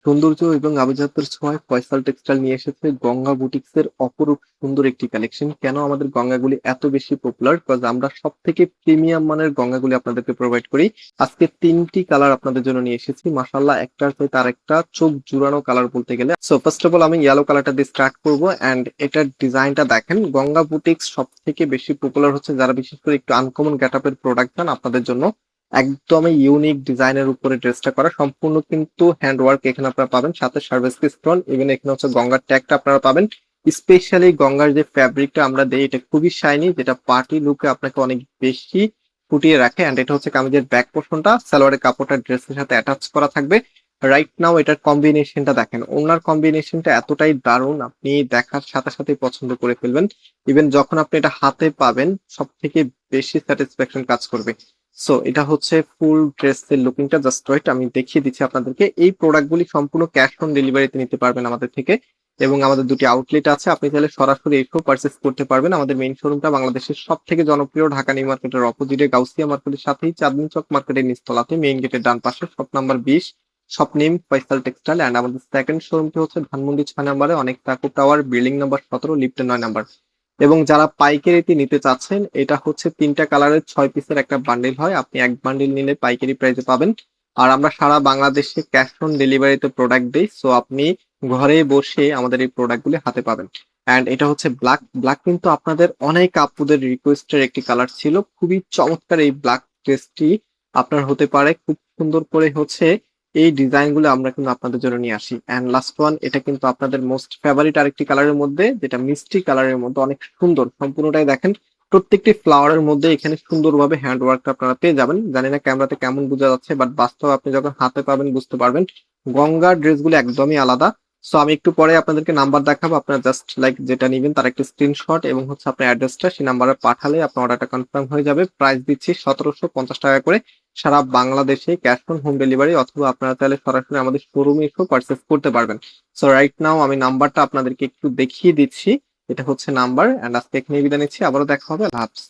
সৌন্দর্য এবং আভিজাত্যের ছোঁয়ায় ফয়সাল টেক্সটাইল নিয়ে এসেছে গঙ্গা বুটিক্সের অপরূপ সুন্দর একটি কালেকশন। কেন আমাদের গঙ্গাগুলি এত বেশি পপুলার? বিকজ আমরা সব থেকে প্রিমিয়াম মানের গঙ্গাগুলি আপনাদেরকে প্রোভাইড করি। আজকে তিনটি কালার আপনাদের জন্য নিয়ে এসেছি, মাশাল্লাহ একটার চাইতে আরেকটা চোখ জুড়ানো কালার বলতে গেলে। সো ফার্স্ট অফ অল আমি ইয়েলো কালারটা দিয়ে স্টার্ট করবো। অ্যান্ড এটার ডিজাইনটা দেখেন, গঙ্গা বুটিক্স সব থেকে বেশি পপুলার হচ্ছে যারা বিশেষ করে একটু আনকমন গেট আপের প্রোডাক্ট চান, আপনাদের জন্য একদমই ইউনিক ডিজাইনের উপরে ড্রেসটা করা, সম্পূর্ণ কিন্তু হ্যান্ড ওয়ার্ক এখানে আপনারা পাবেন, সাথে সার্ভিস স্টোন, ইভেন এখানে হচ্ছে গঙ্গার ট্যাগটা আপনারা পাবেন। স্পেশালি গঙ্গার যে ফ্যাব্রিকটা আমরা দেই এটা খুবই শাইনি, যেটা পার্টি লুকে আপনাকে অনেক বেশি ফুটিয়ে রাখে। এন্ড এটা হচ্ছে কামিজের ব্যাক পোর্শনটা, সালোয়ারের কাপড়টা ড্রেসের সাথে অ্যাটাচ করা থাকবে। রাইট নাও এটার কম্বিনেশনটা দেখেন, ওনার কম্বিনেশনটা এতটাই দারুণ, আপনি দেখার সাথে সাথে পছন্দ করে ফেলবেন। ইভেন যখন আপনি এটা হাতে পাবেন সব থেকে বেশি স্যাটিসফ্যাকশন কাজ করবে। সো এটা হচ্ছে ফুল ড্রেসের লুকিংটা, জাস্ট ওয়েট আমি দেখিয়ে দিচ্ছি আপনাদেরকে। এই প্রোডাক্টগুলি সম্পূর্ণ ক্যাশ অন ডেলিভারিতে নিতে পারবেন আমাদের থেকে, এবং আমাদের দুটি আউটলেট আছে, আপনি চাইলে সরাসরি এসেও পারচেস করতে পারবেন। আমাদের মেইন শোরুমটা বাংলাদেশের সব থেকে জনপ্রিয় ঢাকা নিউ মার্কেটের অপোজিটে গাউসিয়া মার্কেটের সাথেই চাঁদনী চক মার্কেটের নিচতলাতে মেইন গেটের ডান পাশে shop number 20, shop name Faisal textile. And আমাদের সেকেন্ড শোরুমটি হচ্ছে ধানমন্ডি 6 নম্বরে অনেক তাকুব টাওয়ার, বিল্ডিং নাম্বার 17, লিফটের 9 নাম্বার। এবং যারা পাইকারিতে নিতে চাচ্ছেন, এটা হচ্ছে 3টা কালারের 6 পিসের একটা বান্ডিল হয়, আপনি এক বান্ডিল নিলে পাইকারি প্রাইসে পাবেন। আর আমরা সারা বাংলাদেশে ক্যাশ অন ডেলিভারিতে প্রোডাক্ট দেই, সো আপনি ঘরে বসে আমাদের এই প্রোডাক্টগুলি হাতে পাবেন। অ্যান্ড এটা হচ্ছে ব্ল্যাক। ব্ল্যাক কিন্তু আপনাদের অনেক আপুদের রিকোয়েস্টের একটি কালার ছিল, খুবই চমৎকার এই ব্ল্যাক ড্রেসটি আপনার হতে পারে। খুব সুন্দর করে হচ্ছে এই ডিজাইন গুলো আমরা কিন্তু আপনাদের জন্য নিয়ে আসি। এন্ড লাস্ট ওয়ান, এটা কিন্তু আপনাদের মোস্ট ফেভারিট আরেকটি কালারের মধ্যে, যেটা মিষ্টি কালারের মধ্যে অনেক সুন্দর, সম্পূর্ণটাই দেখেন প্রত্যেকটি ফ্লাওয়ারের মধ্যে এখানে সুন্দরভাবে হ্যান্ড ওয়ার্কটা আপনারা পেয়ে যাবেন। জানি না ক্যামেরাতে কেমন বোঝা যাচ্ছে, বাট বাস্তবে আপনি যখন হাতে পাবেন বুঝতে পারবেন গঙ্গার ড্রেসগুলো একদমই আলাদা। সো আমি একটু পরে আপনাদেরকে নাম্বার দেখাবো, আপনারা জাস্ট লাইক যেটা নিবেন তার একটা স্ক্রিনশট এবং হচ্ছে আপনার অ্যাড্রেসটা সেই নাম্বারে পাঠালে আপনার অর্ডারটা কনফার্ম হয়ে যাবে। প্রাইস দিচ্ছি 1750 টাকা করে সারা বাংলাদেশে ক্যাশ অন হোম ডেলিভারি, অথবা আপনারা চাইলে সরাসরি আমাদের শোরুমে এসেও পারচেস করতে পারবেন। সো রাইট নাও আমি নাম্বারটা আপনাদেরকে একটু দেখিয়ে দিচ্ছি, এটা হচ্ছে নাম্বার। এন্ড আজকে এখানে বিদায় নিচ্ছি, আবারও দেখা হবে, আল্লাহ হাফেজ।